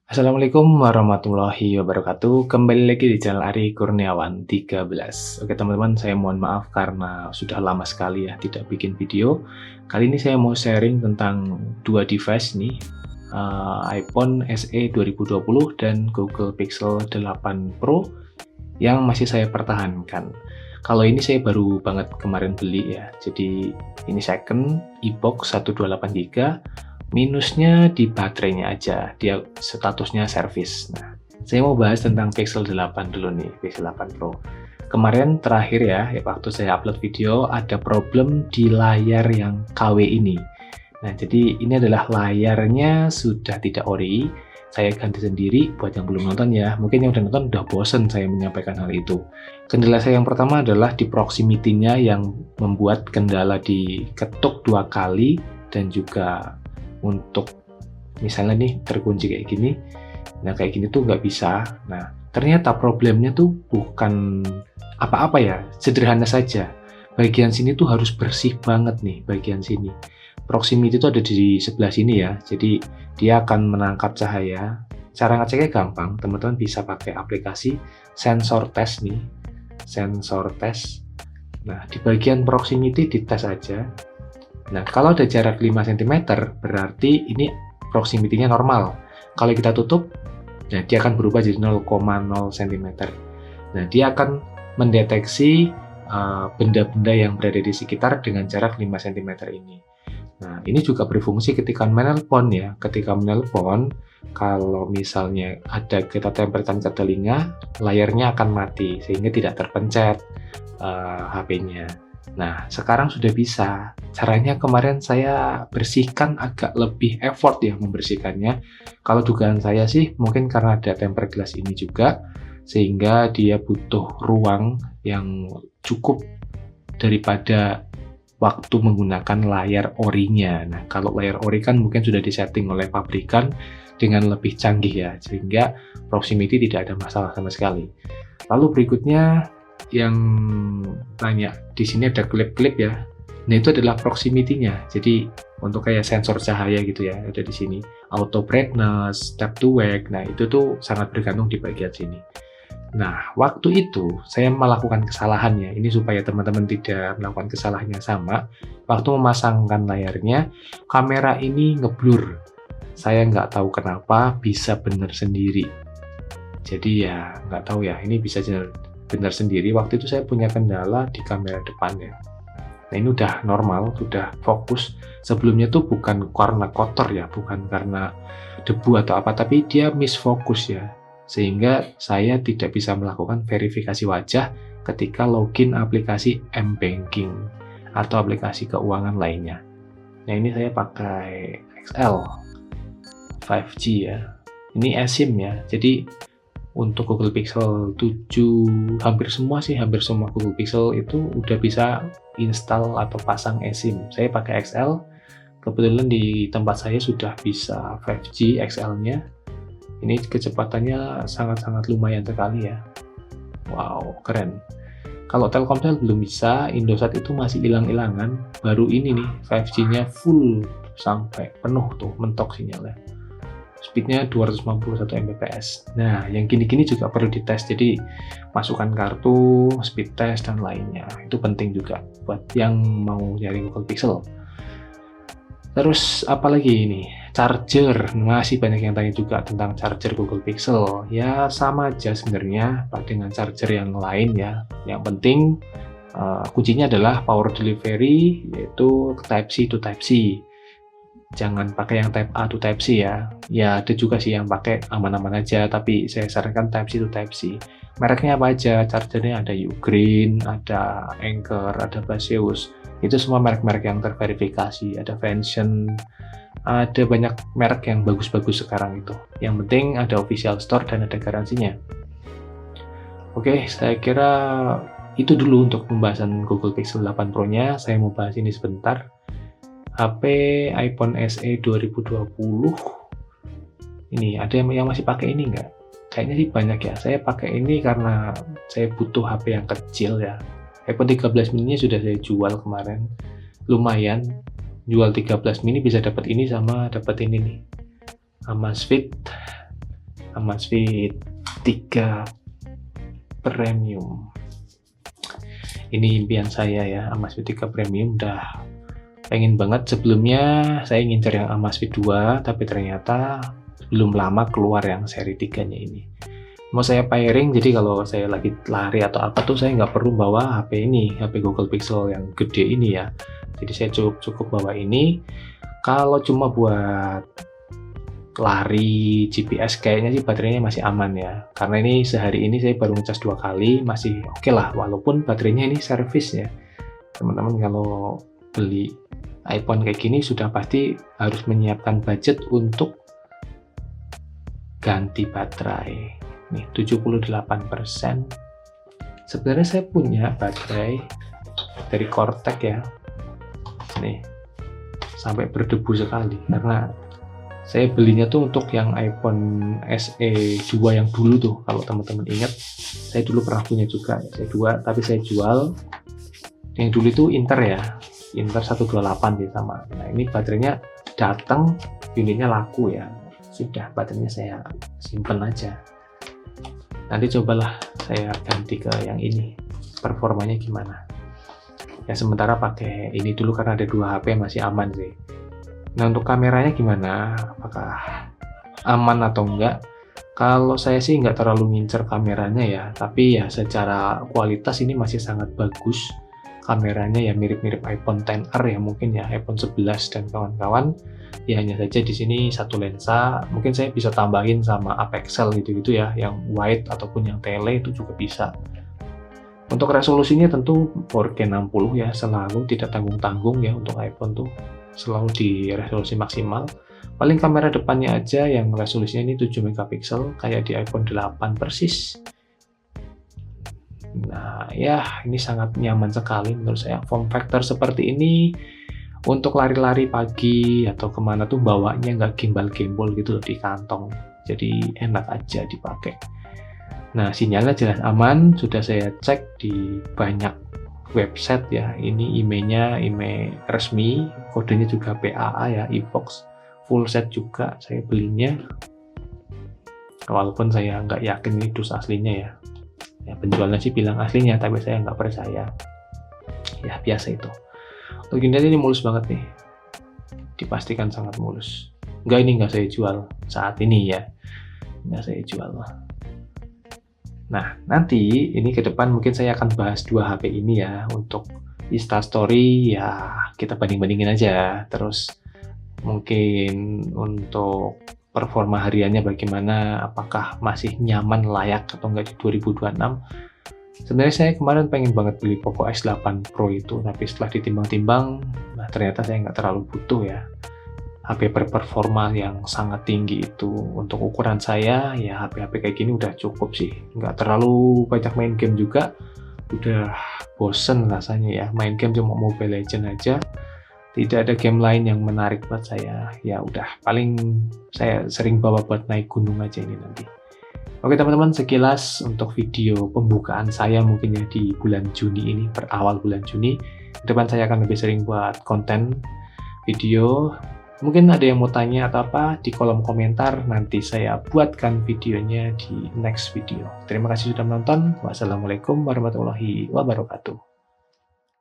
Assalamualaikum warahmatullahi wabarakatuh. Kembali lagi di channel Ari Kurniawan 13. Oke teman-teman, saya mohon maaf karena sudah lama sekali ya tidak bikin video. Kali ini saya mau sharing tentang dua device nih, iPhone SE 2020 dan Google Pixel 8 Pro yang masih saya pertahankan. Kalau ini saya baru banget kemarin beli ya, jadi ini second, e-box 128 GB. Minusnya di baterainya aja, dia statusnya service. Nah, saya mau bahas tentang Pixel 8 dulu nih, Pixel 8 Pro. Kemarin terakhir ya, waktu saya upload video, ada problem di layar yang KW ini. Nah, jadi ini adalah layarnya sudah tidak ori, saya ganti sendiri buat yang belum nonton ya. Mungkin yang udah nonton udah bosen saya menyampaikan hal itu. Kendala saya yang pertama adalah di proximity-nya yang membuat kendala di ketuk 2 kali dan juga untuk misalnya nih terkunci kayak gini, nah kayak gini tuh nggak bisa. Nah ternyata problemnya tuh bukan apa-apa ya, sederhana saja. Bagian sini tuh harus bersih banget nih, bagian sini. Proximity itu ada di sebelah sini ya, jadi dia akan menangkap cahaya. Cara ngeceknya gampang, teman-teman bisa pakai aplikasi sensor test nih, sensor test. Nah di bagian proximity dites aja. Nah, kalau ada jarak 5 cm, berarti ini proximity-nya normal. Kalau kita tutup, nah dia akan berubah jadi 0,0 cm. Nah, dia akan mendeteksi benda-benda yang berada di sekitar dengan jarak 5 cm ini. Nah, ini juga berfungsi ketika menelpon ya. Ketika menelpon, kalau misalnya ada kita tempelkan ke telinga, layarnya akan mati, sehingga tidak terpencet HP-nya. Nah, sekarang sudah bisa. Caranya kemarin saya bersihkan agak lebih effort ya membersihkannya. Kalau dugaan saya sih mungkin karena ada tempered glass ini juga, sehingga dia butuh ruang yang cukup daripada waktu menggunakan layar orinya. Nah, kalau layar ori kan mungkin sudah disetting oleh pabrikan dengan lebih canggih ya, sehingga proximity tidak ada masalah sama sekali. Lalu berikutnya yang tanya, di sini ada klip-klip ya. Nah, itu adalah proximity-nya. Jadi untuk kayak sensor cahaya gitu ya, ada di sini. Auto brightness, tap to wake. Nah, itu tuh sangat bergantung di bagian sini. Nah, waktu itu saya melakukan kesalahannya. Ini supaya teman-teman tidak melakukan kesalahan yang sama. Waktu memasangkan layarnya, kamera ini ngeblur. Saya nggak tahu kenapa bisa benar sendiri. Jadi ya nggak tahu ya, ini bisa benar sendiri. Waktu itu saya punya kendala di kamera depannya. Nah ini udah normal, sudah fokus. Sebelumnya tuh bukan karena kotor ya, bukan karena debu atau apa, tapi dia misfokus ya. Sehingga saya tidak bisa melakukan verifikasi wajah ketika login aplikasi M-Banking atau aplikasi keuangan lainnya. Nah ini saya pakai XL 5G ya. Ini eSIM ya, jadi untuk Google Pixel 7 hampir semua Google Pixel itu udah bisa install atau pasang eSIM. Saya pakai XL, kebetulan di tempat saya sudah bisa 5G XL-nya. Ini kecepatannya sangat-sangat lumayan sekali ya. Wow, keren. Kalau Telkomsel belum bisa, Indosat itu masih hilang-hilangan. Baru ini nih 5G-nya full sampai penuh tuh mentok sinyalnya. Speednya 251 Mbps. Nah, yang gini-gini juga perlu dites. Jadi, masukkan kartu, speed test, dan lainnya. Itu penting juga buat yang mau nyari Google Pixel. Terus, apalagi ini? Charger. Masih banyak yang tanya juga tentang charger Google Pixel. Ya, sama aja sebenarnya dengan charger yang lain ya. Yang penting, kuncinya adalah power delivery, yaitu Type-C to Type-C. Jangan pakai yang Type A to Type C ya. Ya ada juga sih yang pakai aman-aman aja, tapi saya sarankan Type C to Type C. Mereknya apa aja? Chargernya ada Ugreen, ada Anker, ada Baseus. Itu semua merek-merek yang terverifikasi. Ada Vention, ada banyak merek yang bagus-bagus sekarang itu. Yang penting ada official store dan ada garansinya. Oke, saya kira itu dulu untuk pembahasan Google Pixel 8 Pro-nya. Saya mau bahas ini sebentar. HP iPhone SE 2020 ini ada yang masih pakai ini nggak? Kayaknya sih banyak ya. Saya pakai ini karena saya butuh HP yang kecil ya. iPhone 13 mini sudah saya jual kemarin, lumayan. Jual 13 mini bisa dapat ini sama dapat ini nih, Amazfit Amazfit 3 Premium. Ini impian saya ya, Amazfit 3 Premium. Udah pengen banget. Sebelumnya saya ngincer yang Amazfit 2, tapi ternyata belum lama keluar yang seri 3-nya ini. Mau saya pairing, jadi kalau saya lagi lari atau apa tuh saya nggak perlu bawa HP ini, HP Google Pixel yang gede ini ya. Jadi saya cukup bawa ini. Kalau cuma buat lari GPS kayaknya sih baterainya masih aman ya, karena ini sehari ini saya baru ngecas 2 kali, masih oke lah, walaupun baterainya ini servis ya. Teman-teman kalau beli iPhone kayak gini sudah pasti harus menyiapkan budget untuk ganti baterai. Nih 78%. Sebenarnya saya punya baterai dari Cortec ya, nih sampai berdebu sekali karena saya belinya tuh untuk yang iPhone SE 2 yang dulu tuh. Kalau teman-teman ingat, saya dulu pernah punya juga SE 2, tapi saya jual. Yang dulu itu Inter ya, Inter 128 sih sama. Nah ini baterainya datang, unitnya laku ya. Sudah, baterainya saya simpen aja. Nanti cobalah saya ganti ke yang ini, performanya gimana. Ya sementara pakai ini dulu karena ada 2 HP masih aman sih. Nah untuk kameranya gimana? Apakah aman atau enggak? Kalau saya sih nggak terlalu ngincer kameranya ya, tapi ya secara kualitas ini masih sangat bagus. Kameranya ya mirip-mirip iPhone XR ya mungkin ya, iPhone 11 dan kawan-kawan. Ya hanya saja di sini satu lensa, mungkin saya bisa tambahin sama apexel gitu-gitu ya, yang wide ataupun yang tele itu juga bisa. Untuk resolusinya tentu 4K 60 ya, selalu tidak tanggung-tanggung ya untuk iPhone tuh. Selalu di resolusi maksimal. Paling kamera depannya aja yang resolusinya ini 7 megapiksel kayak di iPhone 8 persis. Nah ya ini sangat nyaman sekali menurut saya. Form factor seperti ini untuk lari-lari pagi atau kemana tuh bawanya nggak gimbal-gimbal gitu loh di kantong. Jadi enak aja dipakai. Nah sinyalnya jelas aman, sudah saya cek di banyak website ya. Ini emailnya email resmi, kodenya juga PAA ya, iVox full set juga saya belinya, walaupun saya nggak yakin ini dus aslinya ya. Ya penjualnya sih bilang aslinya, tapi saya nggak percaya ya, biasa itu. Untuk ini mulus banget nih, dipastikan sangat mulus. Ini nggak saya jual saat ini ya, nggak saya jual. Nah, nanti ini ke depan mungkin saya akan bahas 2 HP ini ya. Untuk Instastory ya kita banding-bandingin aja. Terus mungkin untuk performa hariannya bagaimana, apakah masih nyaman, layak atau enggak di 2026. Sebenarnya saya kemarin pengen banget beli Poco X8 Pro itu, tapi setelah ditimbang-timbang, nah ternyata saya nggak terlalu butuh ya. HP berperforma yang sangat tinggi itu untuk ukuran saya ya, HP-HP kayak gini udah cukup sih, nggak terlalu banyak main game juga, udah bosen rasanya ya main game, cuma Mobile Legends aja, tidak ada game lain yang menarik buat saya. Ya udah, paling saya sering bawa buat naik gunung aja ini nanti. Oke teman-teman, sekilas untuk video pembukaan saya mungkin ya di bulan Juni ini, berawal bulan Juni. Kedepan saya akan lebih sering buat konten video. Mungkin ada yang mau tanya atau apa di kolom komentar, nanti saya buatkan videonya di next video. Terima kasih sudah menonton. Wassalamualaikum warahmatullahi wabarakatuh.